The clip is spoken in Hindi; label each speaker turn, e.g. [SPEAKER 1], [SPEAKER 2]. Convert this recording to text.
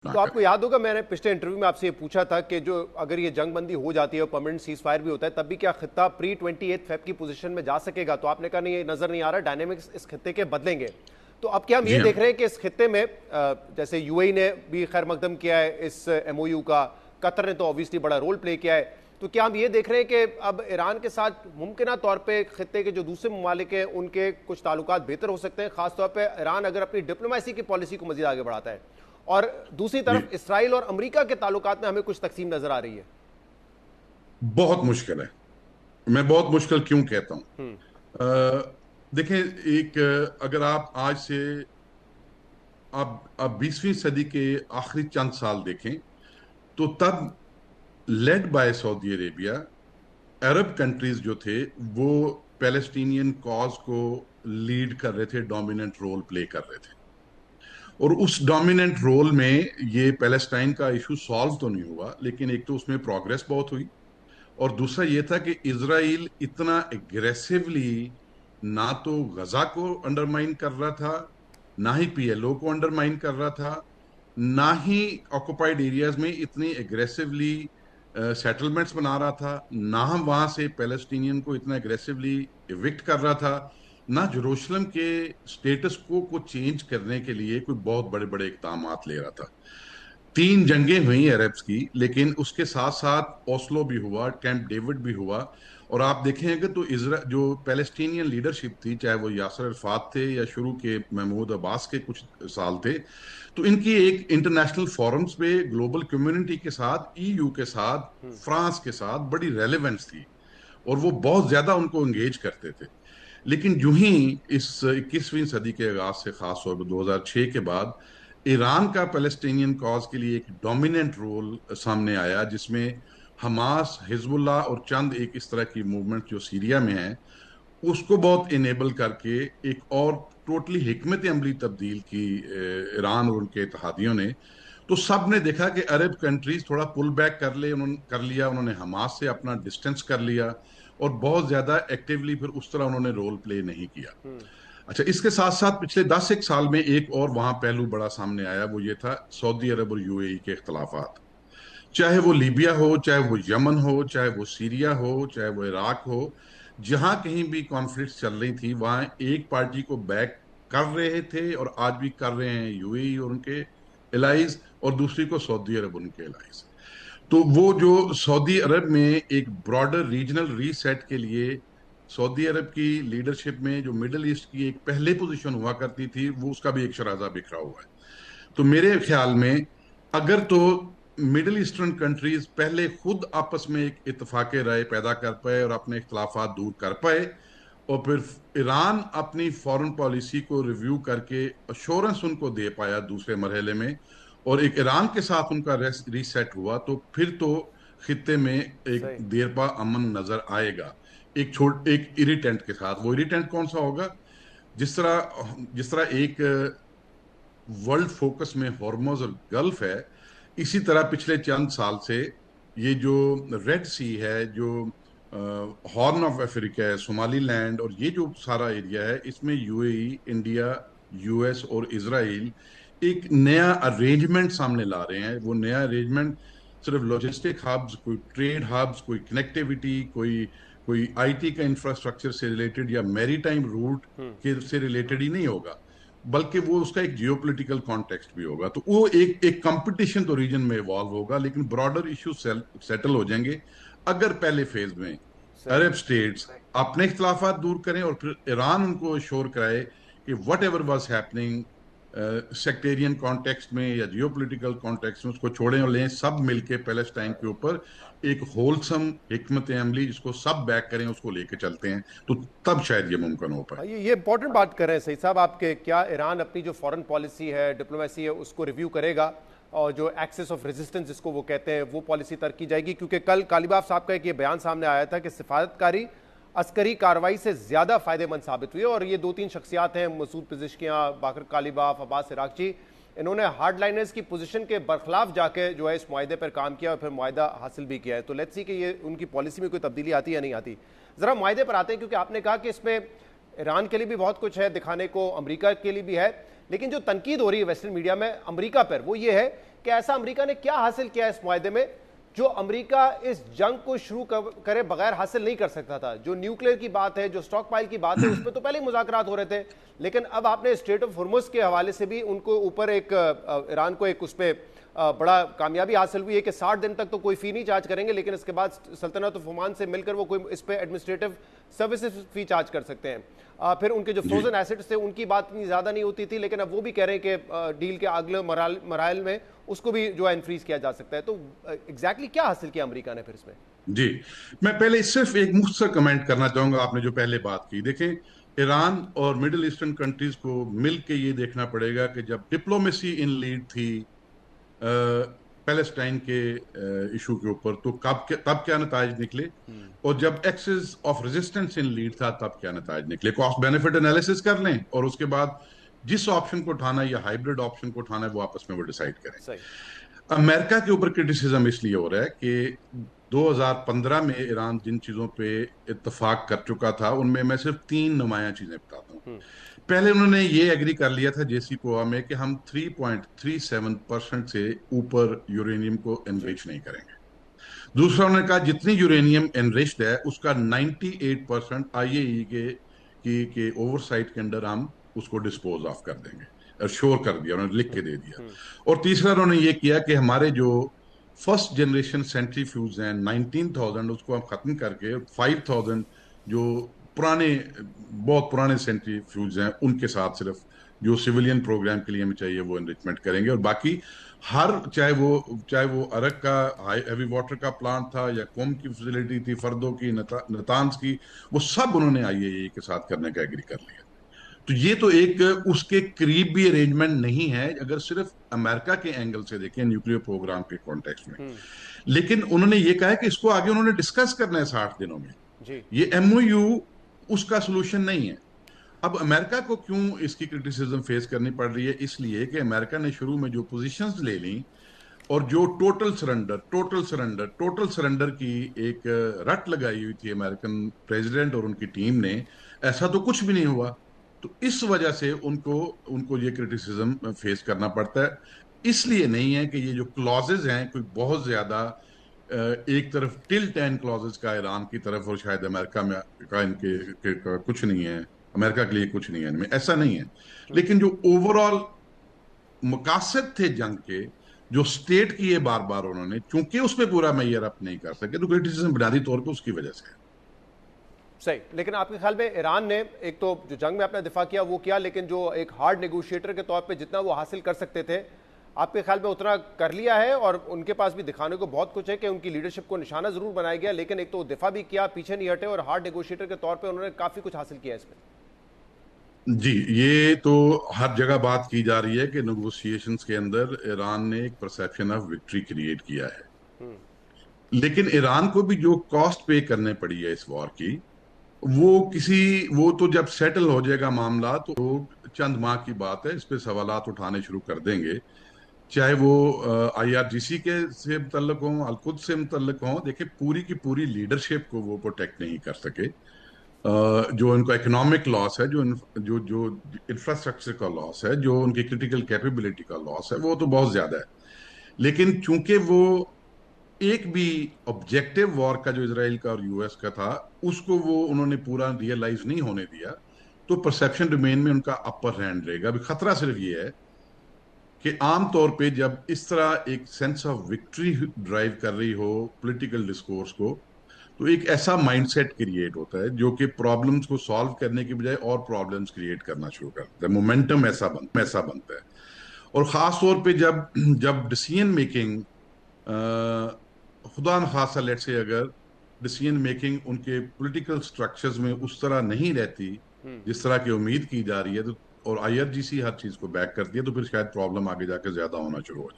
[SPEAKER 1] ना
[SPEAKER 2] तो
[SPEAKER 1] करें।
[SPEAKER 2] आपको याद होगा मैंने पिछले इंटरव्यू में आपसे ये पूछा था कि जो अगर ये जंग बंदी हो जाती है और परमानेंट सीज फायर भी होता है तब भी क्या खित्ता प्री 28 फेब की पोजीशन में जा सकेगा? तो आपने कहा नहीं, ये नजर नहीं आ रहा, डायनेमिक्स इस खित्ते के बदलेंगे। तो अब क्या हम
[SPEAKER 1] जी
[SPEAKER 2] ये
[SPEAKER 1] हाँ।
[SPEAKER 2] देख रहे हैं कि इस खित्ते में जैसे यूएई ने भी खैर मकदम किया है इस एमओयू का, कतर ने तो ऑब्वियसली बड़ा रोल प्ले किया है, तो क्या हम ये देख रहे हैं कि अब ईरान के साथ मुमकिन तौर पे खित्ते के जो दूसरे ममालिक हैं उनके कुछ ताल्लुकात बेहतर हो सकते हैं, खासतौर पर ईरान अगर अपनी डिप्लोमेसी की पॉलिसी को मजीद आगे बढ़ाता है, और दूसरी
[SPEAKER 1] जी,
[SPEAKER 2] तरफ इसराइल और अमेरिका के ताल्लुकात में हमें कुछ तकसीम नजर आ रही है?
[SPEAKER 1] बहुत मुश्किल है। मैं बहुत मुश्किल क्यों कहता हूं? देखें, एक अगर आप आज से आप 20वीं सदी के आखिरी चंद साल देखें, तो तब led by Saudi Arabia Arab countries जो थे वो पैलेस्टीनियन कॉज को लीड कर रहे थे, डोमिनेंट रोल प्ले कर रहे थे। और उस डोमिनेंट रोल में ये पैलेस्टाइन का इशू सॉल्व तो नहीं हुआ, लेकिन एक तो उसमें प्रोग्रेस बहुत हुई, और दूसरा ये था कि इसराइल इतना एग्रेसिवली ना तो गजा को अंडरमाइन कर रहा था, ना ही पीएलओ को अंडरमाइन कर रहा था, ना ही ऑक्युपाइड एरियाज में इतनी एग्रेसिवली सेटलमेंट्स बना रहा था, ना वहां से पैलेस्टीनियन को इतना एग्रेसिवली इविक्ट कर रहा था, ना जेरूशलम के स्टेटस को चेंज करने के लिए कोई बहुत बड़े बड़े इकदाम ले रहा था। 3 जंगें हुई अरब्स की, लेकिन उसके साथ साथ ओस्लो भी हुआ, कैंप डेविड भी हुआ। और आप देखेंगे तो इसरा जो पैलेस्टीनियन लीडरशिप थी, चाहे वो यासर अरफात थे या शुरू के महमूद अब्बास के कुछ साल थे, तो इनकी एक इंटरनेशनल फोरम्स पे ग्लोबल कम्युनिटी के साथ, ईयू के साथ, फ्रांस के साथ बड़ी रेलेवेंस थी, और वो बहुत ज्यादा उनको एंगेज करते थे। लेकिन यूं ही इस 21वीं सदी के आगाज से, खास तौर पर 2006 के बाद, ईरान का पैलेस्टीनियन कॉज के लिए एक डोमिनेंट रोल सामने आया, जिसमें हमास, हिजबुल्लाह और चंद एक इस तरह की मूवमेंट जो सीरिया में है, उसको बहुत इनेबल करके एक और टोटली हिकमत अमली तब्दील की ईरान और उनके इत्तेहादियों ने। तो सब ने देखा कि अरब कंट्रीज थोड़ा पुल बैक उन्होंने कर लिया, उन्होंने हमास से अपना डिस्टेंस कर लिया, और बहुत ज्यादा एक्टिवली फिर उस तरह उन्होंने रोल प्ले नहीं किया। अच्छा, इसके साथ साथ पिछले 10 एक साल में एक और वहां पहलू बड़ा सामने आया, वो ये था सऊदी अरब और यूएई के इख्तलाफात। चाहे वो लीबिया हो, चाहे वो यमन हो, चाहे वो सीरिया हो, चाहे वो इराक हो, जहां कहीं भी कॉन्फ्लिक्ट चल रही थी, वहां एक पार्टी को बैक कर रहे थे और आज भी कर रहे हैं यूएई और उनके एलाइज, और दूसरी को सऊदी अरब उनके एलाइज। तो वो जो सऊदी अरब में एक ब्रॉडर रीजनल रीसेट के लिए सऊदी अरब की लीडरशिप में जो मिडिल ईस्ट की एक पहले पोजीशन हुआ करती थी, वो उसका भी एक शराजा बिखरा हुआ है। तो मेरे ख्याल में अगर तो मिडिल ईस्टर्न कंट्रीज पहले खुद आपस में एक इत्तेफाक राय पैदा कर पाए और अपने इख्तलाफात दूर कर पाए, और फिर ईरान अपनी फॉरेन पॉलिसी को रिव्यू करके अश्योरेंस उनको दे पाया दूसरे मरहले में, और एक ईरान के साथ उनका रीसेट हुआ, तो फिर तो खित्ते में एक
[SPEAKER 2] सही।
[SPEAKER 1] देरपा अमन नजर आएगा। एक इरिटेंट के साथ, वो इरिटेंट कौन सा होगा? जिस तरह एक वर्ल्ड फोकस में हॉर्मोज और गल्फ है, इसी तरह पिछले चंद साल से ये जो रेड सी है, जो हॉर्न ऑफ अफ्रीका है, सोमालीलैंड, और ये जो सारा एरिया है, इसमें यूएई, इंडिया, यूएस और इसराइल एक नया अरेंजमेंट सामने ला रहे हैं। वो नया अरेंजमेंट सिर्फ लॉजिस्टिक हब्स, कोई ट्रेड हब्स, कोई कनेक्टिविटी, कोई कोई आईटी का इंफ्रास्ट्रक्चर से रिलेटेड या मैरीटाइम रूट के से रिलेटेड ही नहीं होगा, बल्कि वो उसका एक जियोपॉलिटिकल कॉन्टेक्स्ट भी होगा। तो वो एक एक कंपटीशन तो रीजन में इवॉल्व होगा, लेकिन ब्रॉडर इश्यू सेटल हो जाएंगे अगर पहले फेज में
[SPEAKER 2] सही।
[SPEAKER 1] अरब स्टेट्स अपने इख्तलाफात दूर करें, और फिर ईरान उनको श्योर कराए कि what ever was happening sectarian context में या जियोपॉलिटिकल कॉन्टेक्स्ट में, उसको छोड़ें और लें सब मिलके पैलेस्टाइन के ऊपर एक होलसम हिकमत अमली जिसको सब बैक करें, उसको लेके चलते हैं, तो तब शायद ये मुमकिन हो पाए।
[SPEAKER 2] हाँ, ये इंपॉर्टेंट बात कर रहे हैं सही साहब आपके। क्या ईरान अपनी जो फॉरेन पॉलिसी है, डिप्लोमेसी है, उसको रिव्यू करेगा और जो एक्सेस ऑफ रेजिस्टेंस जिसको वो कहते हैं वो पॉलिसी तर्क की जाएगी? क्योंकि कल कालिबाफ साहब का एक ये बयान सामने आया था कि सिफारतकारी अस्करी कार्रवाई से ज्यादा फायदेमंद साबित हुई, और ये 2-3 शख्सियात हैं, मसूद पिज़िश्कियां, बाकर कालिबाफ, अब्बास इराकची, इन्होंने हार्डलाइनर्स की पोजीशन के बरखिलाफ जाके जो है इस मुआहदे पर काम किया और फिर मुआहदा हासिल भी किया है। तो लेट्स सी कि ये उनकी पॉलिसी में कोई तब्दीली आती है या नहीं आती। जरा मुआहदे पर आते हैं, क्योंकि आपने कहा कि इसमें ईरान के लिए भी बहुत कुछ है दिखाने को, अमेरिका के लिए भी है, लेकिन जो तनकीद हो रही है वेस्टर्न मीडिया में अमेरिका पर वो ये है कैसा अमेरिका ने क्या हासिल किया इस मुआहदे में जो अमेरिका इस जंग को शुरू करे बगैर हासिल नहीं कर सकता था? जो न्यूक्लियर की बात है, जो स्टॉक पाइल की बात है, उस पर तो पहले ही मुज़ाकरात हो रहे थे, लेकिन अब आपने स्ट्रेट ऑफ हॉर्मुज़ के हवाले से भी उनको ऊपर एक ईरान को एक उस पर बड़ा कामयाबी हासिल हुई है कि 60 दिन तक तो कोई फी नहीं चार्ज करेंगे, लेकिन इसके बाद सल्तनत ऑफ ओमान से मिलकर वो कोई इस पे एडमिनिस्ट्रेटिव सर्विसेज फी चार्ज कर सकते हैं। फिर उनके जो फ्रोजन एसेट्स थे उनकी बात इतनी ज्यादा नहीं होती थी, लेकिन अब वो भी कह रहे हैं कि डील के अगले मराइल में उसको भी जो है इनफ्रीज किया जा सकता है। तो एग्जैक्टली क्या हासिल किया अमेरिका ने फिर इसमें?
[SPEAKER 1] जी, मैं पहले सिर्फ एक मुख्तसर कमेंट करना चाहूंगा। आपने जो पहले बात की, देखें, ईरान और मिडिल ईस्टर्न कंट्रीज को मिल के ये देखना पड़ेगा कि जब डिप्लोमेसी इन लीड थी पैलेस्टाइन के इशू के ऊपर, तो तब क्या नताज निकले, और जब axis of resistance in lead था तब क्या नताज निकले। कॉस्ट बेनिफिट एनालिसिस कर लें और उसके बाद जिस ऑप्शन को उठाना है या हाइब्रिड ऑप्शन को उठाना है वो आपस में वो डिसाइड करें।
[SPEAKER 2] सही।
[SPEAKER 1] अमेरिका के ऊपर क्रिटिसिज्म इसलिए हो रहा है कि 2015 में ईरान जिन चीजों पे इत्तेफाक कर चुका था उनमें मैं सिर्फ 3 नुमाया चीजें बताता हूँ। पहले उन्होंने ये एग्री कर लिया था JCPOA में कि हम 3.37% से ऊपर यूरेनियम को एनरिच नहीं करेंगे। दूसरा, उन्होंने कहा जितनी यूरेनियम एनरिच्ड है उसका 98% IAEA के ओवरसाइट के अंडर हम उसको डिस्पोज ऑफ कर देंगे। श्योर कर दिया, उन्होंने लिख के दे दिया। और तीसरा उन्होंने ये किया कि हमारे जो फर्स्ट जनरेशन सेंट्रीफ्यूज हैं 19,000 उसको हम खत्म करके 5,000 जो पुराने बहुत पुराने सेंट्रीफ्यूज हैं उनके साथ सिर्फ जो सिविलियन प्रोग्राम के लिए हमें चाहिए वो एनरिचमेंट करेंगे। और बाकी हर चाहे वो अरक का हैवी वाटर का प्लांट था या कोम की फैसिलिटी थी, फर्दों की, नतान्स की, वो सब उन्होंने IAEA के साथ करने का एग्री कर लिया। तो ये तो एक उसके करीब भी अरेंजमेंट नहीं है अगर सिर्फ अमेरिका के एंगल से देखें न्यूक्लियर प्रोग्राम के कॉन्टेक्स्ट में। लेकिन उन्होंने ये कहा है कि इसको आगे उन्होंने डिस्कस करना है 60 दिनों में।
[SPEAKER 2] जी।
[SPEAKER 1] ये MOU उसका सोल्यूशन नहीं है। अब अमेरिका को क्यों इसकी क्रिटिसिज्म फेस करनी पड़ रही है? इसलिए कि अमेरिका ने शुरू में जो पोजीशंस ले ली और जो टोटल सरेंडर की एक रट लगाई हुई थी अमेरिकन प्रेसिडेंट और उनकी टीम ने, ऐसा तो कुछ भी नहीं हुआ। तो इस वजह से उनको उनको ये क्रिटिसिज्म फेस करना पड़ता है। इसलिए नहीं है कि ये जो क्लॉजेज हैं कोई बहुत ज्यादा एक तरफ टिल 10 क्लॉजेज का ईरान की तरफ और शायद अमेरिका में का इनके का कुछ नहीं है, अमेरिका के लिए कुछ नहीं है इनमें, ऐसा नहीं है। लेकिन जो ओवरऑल मकासद थे जंग के, जो स्टेट किए बार बार उन्होंने, चूंकि उसमें पूरा मैयर अप नहीं कर सके, तो क्रिटिसिज्म बुनियादी तौर पे उसकी वजह से है।
[SPEAKER 2] सही। लेकिन आपके ख्याल में ईरान ने एक तो जो जंग में अपना दिफा किया वो किया, लेकिन जो एक हार्ड नेगोशिएटर के तौर पे जितना वो हासिल कर सकते थे, आपके ख्याल में उतना कर लिया है? और उनके पास भी दिखाने को बहुत कुछ है कि उनकी लीडरशिप को निशाना जरूर बनाया गया, लेकिन एक तो दिफा भी किया, पीछे नहीं हटे, और हार्ड नेगोशिएटर के तौर पर उन्होंने काफी कुछ हासिल किया इसमें।
[SPEAKER 1] जी, ये तो हर जगह बात की जा रही है कि नेगोशिएशंस के अंदर ईरान ने एक परसेप्शन ऑफ विक्ट्री क्रिएट किया है। लेकिन ईरान को भी जो कॉस्ट पे करने पड़ी है इस वॉर की, वो तो जब सेटल हो जाएगा मामला तो चंद माह की बात है, इस पे सवालात उठाने शुरू कर देंगे। चाहे वो IRGC के से मुतल्लिक हों, अलकुद से मुतल्लिक हों। देखिए, पूरी की पूरी लीडरशिप को वो प्रोटेक्ट नहीं कर सके। जो उनका इकोनॉमिक लॉस है, जो जो इंफ्रास्ट्रक्चर का लॉस है, जो उनकी क्रिटिकल कैपेबिलिटी का लॉस है, वो तो बहुत ज्यादा है। लेकिन चूंकि वो एक भी ऑब्जेक्टिव वॉर का जो इसराइल का और US का था उसको वो उन्होंने पूरा रियलाइज नहीं होने दिया, तो परसेप्शन डोमेन में उनका अपर हैंड रहेगा। अभी खतरा सिर्फ ये है कि आमतौर पे जब इस तरह एक सेंस ऑफ विक्ट्री ड्राइव कर रही हो पॉलिटिकल डिस्कोर्स को, तो एक ऐसा माइंडसेट क्रिएट होता है जो कि प्रॉब्लम्स को सॉल्व करने की बजाय और प्रॉब्लम्स क्रिएट करना शुरू करता है। मोमेंटम ऐसा बनता है। और खास तौर पे जब जब डिसीजन मेकिंग, खुदा न खासा लेट से अगर डिसीजन मेकिंग उनके पॉलिटिकल स्ट्रक्चर्स में उस तरह नहीं रहती जिस तरह की उम्मीद की जा रही है, तो और IRGC हर चीज को बैक करती है, तो फिर शायद प्रॉब्लम आगे जाकर ज्यादा होना शुरू हो जाए।